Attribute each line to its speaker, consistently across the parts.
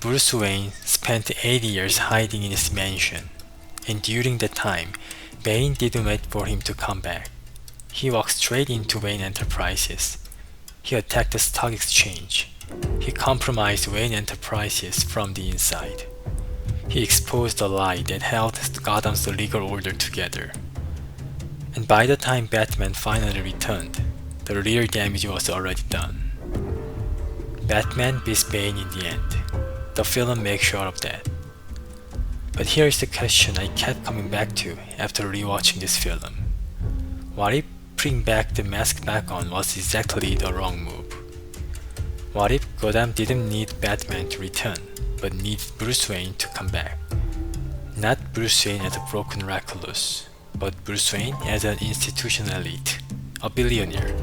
Speaker 1: Bruce Wayne spent 80 years hiding in his mansion, and during that time, Bane didn't wait for him to come back. He walked straight into Wayne Enterprises. He attacked the stock exchange. He compromised Wayne Enterprises from the inside. He exposed the lie that held Gotham's legal order together. And by the time Batman finally returned, the real damage was already done. Batman beats Bane in the end. The film makes sure of that. But here's the question I kept coming back to after rewatching this film. What if putting back the mask back on was exactly the wrong move? What if Gotham didn't need Batman to return, but needed Bruce Wayne to come back? Not Bruce Wayne as a broken recluse, but Bruce Wayne as an institutional elite, a billionaire,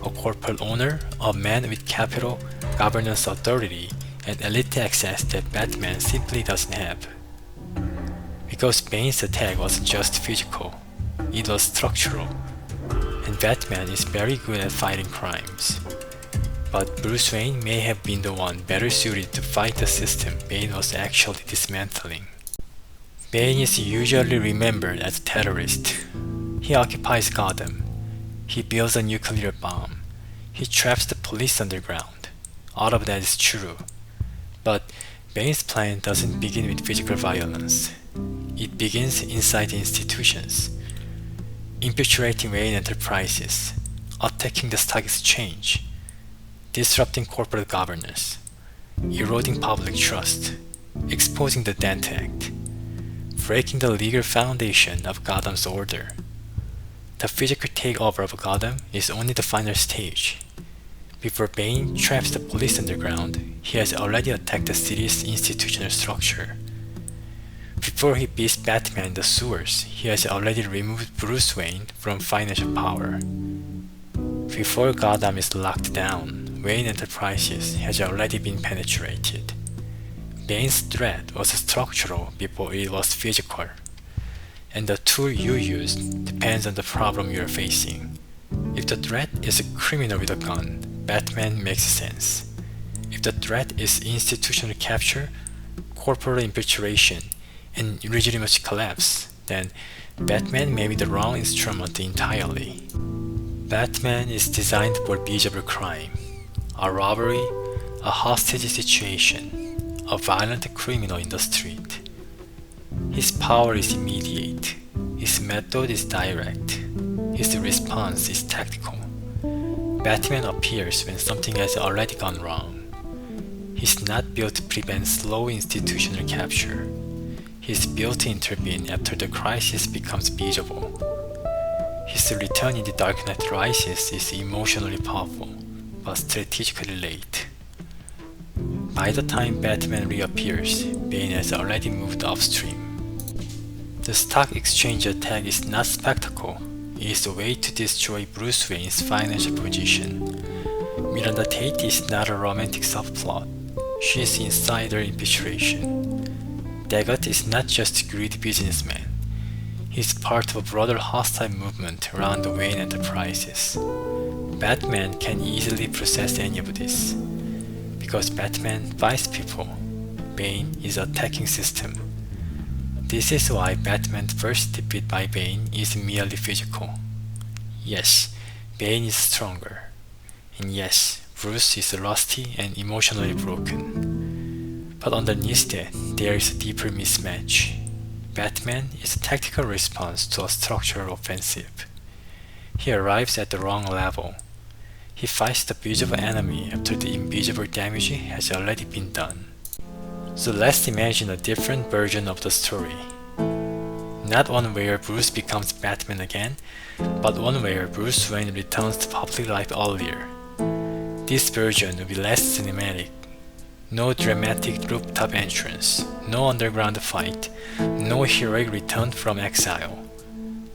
Speaker 1: a corporate owner, a man with capital, governance authority, and elite access that Batman simply doesn't have. Because Bane's attack wasn't just physical, it was structural, and Batman is very good at fighting crimes. But Bruce Wayne may have been the one better suited to fight the system Bane was actually dismantling. Bane is usually remembered as a terrorist. He occupies Gotham. He builds a nuclear bomb. He traps the police underground. All of that is true. But Bane's plan doesn't begin with physical violence. It begins inside the institutions. Infiltrating Wayne Enterprises, attacking the stock exchange, disrupting corporate governance, eroding public trust, exposing the Dent Act, breaking the legal foundation of Gotham's order. The physical takeover of Gotham is only the final stage. Before Bane traps the police underground, he has already attacked the city's institutional structure. Before he beats Batman in the sewers, he has already removed Bruce Wayne from financial power. Before Gotham is locked down, Wayne Enterprises has already been penetrated. Bane's threat was structural before it was physical, and the tool you use depends on the problem you are facing. If the threat is a criminal with a gun, Batman makes sense. If the threat is institutional capture, corporate infiltration, and legitimacy collapse, then Batman may be the wrong instrument entirely. Batman is designed for visible crime, a robbery, a hostage situation, a violent criminal in the street. His power is immediate, his method is direct, his response is tactical. Batman appears when something has already gone wrong. He's not built to prevent slow institutional capture. He's built to intervene after the crisis becomes visible. His return in The Dark Knight Rises is emotionally powerful, but strategically late. By the time Batman reappears, Bane has already moved upstream. The stock exchange attack is not spectacle, it is a way to destroy Bruce Wayne's financial position. Miranda Tate is not a romantic subplot, she is insider infiltration. Daggett is not just a greedy businessman. He's part of a broader hostile movement around the Wayne Enterprises. Batman can easily process any of this. Because Batman fights people, Bane is an attacking system. This is why Batman's first defeat by Bane is merely physical. Yes, Bane is stronger. And yes, Bruce is rusty and emotionally broken. But underneath that, there is a deeper mismatch. Batman is a tactical response to a structural offensive. He arrives at the wrong level. He fights the visible enemy after the invisible damage has already been done. So let's imagine a different version of the story. Not one where Bruce becomes Batman again, but one where Bruce Wayne returns to public life earlier. This version will be less cinematic. No dramatic rooftop entrance, no underground fight, no heroic return from exile,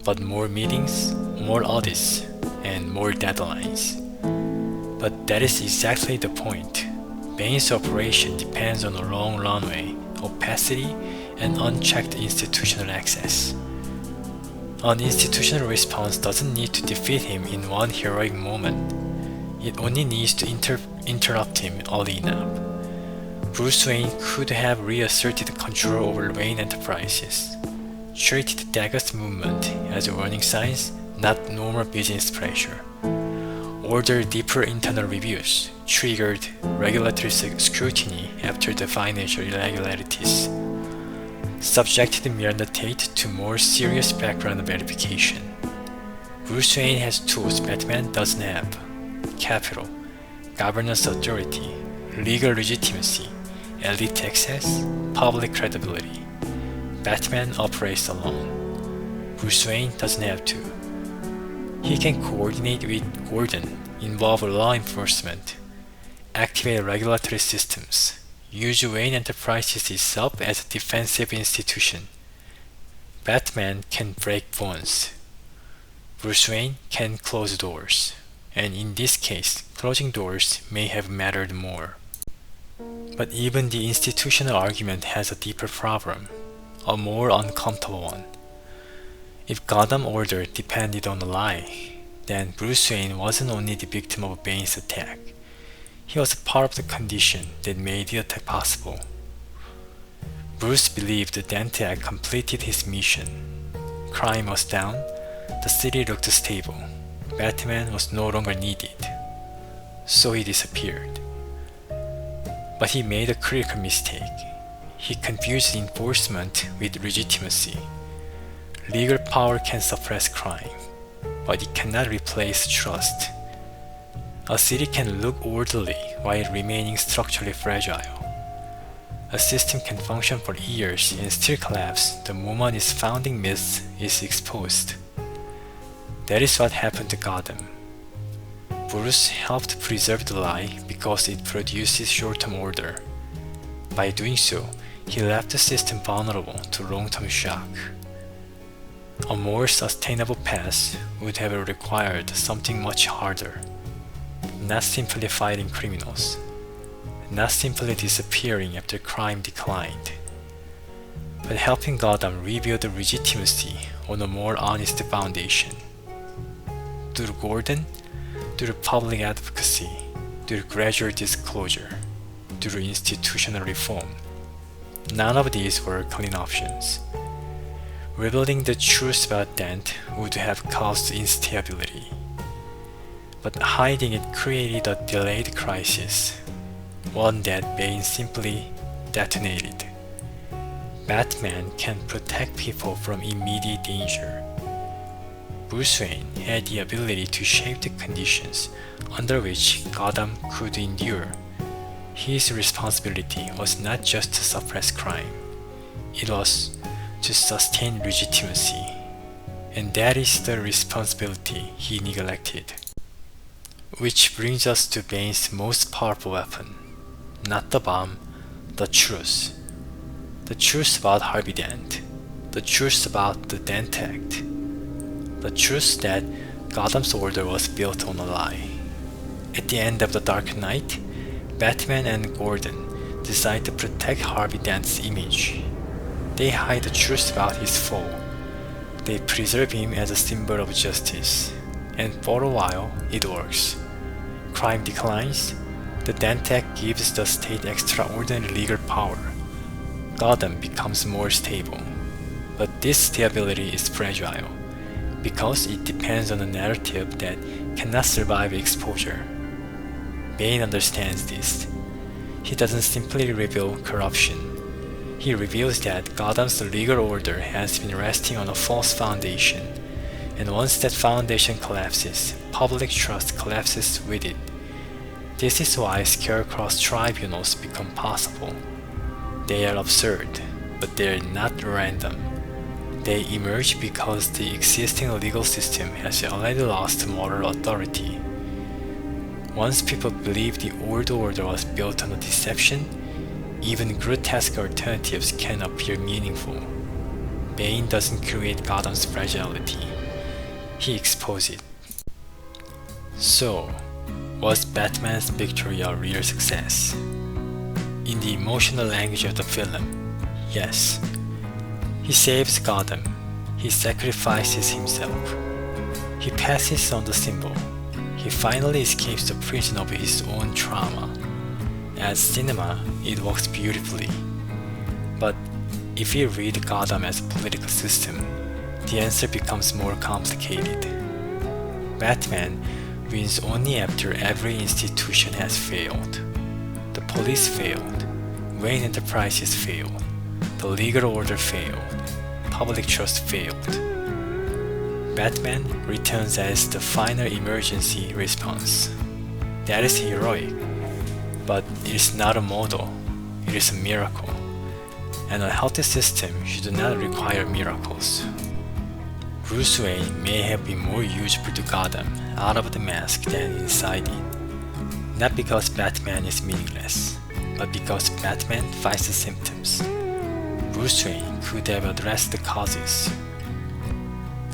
Speaker 1: but more meetings, more audits, and more deadlines. But that is exactly the point. Bane's operation depends on a long runway, opacity, and unchecked institutional access. An institutional response doesn't need to defeat him in one heroic moment. It only needs to interrupt him early enough. Bruce Wayne could have reasserted control over Wayne Enterprises, treated Dagger's movement as warning signs, not normal business pressure, ordered deeper internal reviews, triggered regulatory scrutiny after the financial irregularities, subjected Miranda Tate to more serious background verification. Bruce Wayne has tools Batman doesn't have: capital, governance authority, legal legitimacy, elite access, public credibility. Batman operates alone. Bruce Wayne doesn't have to. He can coordinate with Gordon, involve law enforcement, activate regulatory systems, use Wayne Enterprises itself as a defensive institution. Batman can break bones. Bruce Wayne can close doors. And in this case, closing doors may have mattered more. But even the institutional argument has a deeper problem, a more uncomfortable one. If Gotham order depended on a lie, then Bruce Wayne wasn't only the victim of Bane's attack, he was part of the condition that made the attack possible. Bruce believed the Dent Act completed his mission. Crime was down, the city looked stable, Batman was no longer needed. So he disappeared. But he made a critical mistake. He confused enforcement with legitimacy. Legal power can suppress crime, but it cannot replace trust. A city can look orderly while remaining structurally fragile. A system can function for years and still collapse the moment its founding myth is exposed. That is what happened to Gotham. Bruce helped preserve the lie because it produces short-term order. By doing so, he left the system vulnerable to long-term shock. A more sustainable path would have required something much harder. Not simply fighting criminals, not simply disappearing after crime declined, but helping Gotham rebuild legitimacy on a more honest foundation. Through Gordon, through public advocacy, through gradual disclosure, through institutional reform. None of these were clean options. Revealing the truth about Dent would have caused instability, but hiding it created a delayed crisis, one that Bane simply detonated. Batman can protect people from immediate danger. Bruce Wayne had the ability to shape the conditions under which Gotham could endure. His responsibility was not just to suppress crime, it was to sustain legitimacy, and that is the responsibility he neglected. Which brings us to Bane's most powerful weapon, not the bomb, the truth. The truth about Harvey Dent, the truth about the Dent Act, the truth that Gotham's order was built on a lie. At the end of the Dark Knight, Batman and Gordon decide to protect Harvey Dent's image. They hide the truth about his fall. They preserve him as a symbol of justice. And for a while, it works. Crime declines. The Dent Act gives the state extraordinary legal power. Gotham becomes more stable. But this stability is fragile, because it depends on a narrative that cannot survive exposure. Bane understands this. He doesn't simply reveal corruption. He reveals that Gotham's legal order has been resting on a false foundation, and once that foundation collapses, public trust collapses with it. This is why scarecrow tribunals become possible. They are absurd, but they are not random. They emerge because the existing legal system has already lost moral authority. Once people believe the old order was built on a deception, even grotesque alternatives can appear meaningful. Bane doesn't create Gotham's fragility, he exposes it. So, was Batman's victory a real success? In the emotional language of the film, yes. He saves Gotham. He sacrifices himself. He passes on the symbol. He finally escapes the prison of his own trauma. As cinema, it works beautifully. But if we read Gotham as a political system, the answer becomes more complicated. Batman wins only after every institution has failed. The police failed, Wayne Enterprises failed, the legal order failed, public trust failed. Batman returns as the final emergency response. That is heroic, but it is not a model, it is a miracle. And a healthy system should not require miracles. Bruce Wayne may have been more useful to Gotham out of the mask than inside it. Not because Batman is meaningless, but because Batman fights the symptoms. Bruce Wayne could have addressed the causes.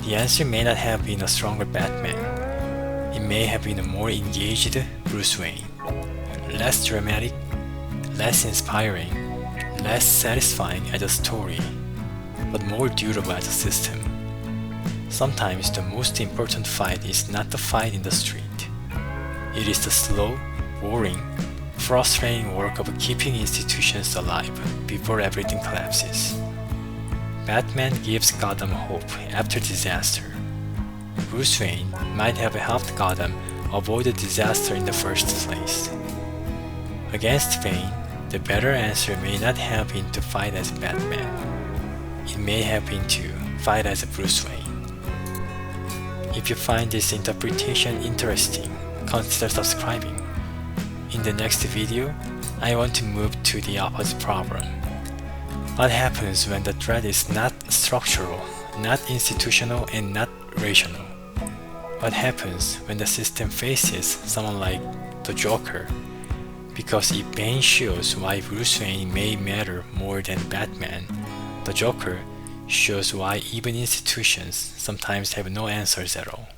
Speaker 1: The answer may not have been a stronger Batman. It may have been a more engaged Bruce Wayne. Less dramatic, less inspiring, less satisfying as a story, but more durable as a system. Sometimes the most important fight is not the fight in the street. It is the slow, boring, frustrating work of keeping institutions alive before everything collapses. Batman gives Gotham hope after disaster. Bruce Wayne might have helped Gotham avoid the disaster in the first place. Against Bane, the better answer may not have been to fight as Batman. It may have been to fight as Bruce Wayne. If you find this interpretation interesting, consider subscribing. In the next video, I want to move to the opposite problem. What happens when the threat is not structural, not institutional, and not rational? What happens when the system faces someone like the Joker? Because if Bane shows why Bruce Wayne may matter more than Batman, the Joker shows why even institutions sometimes have no answers at all.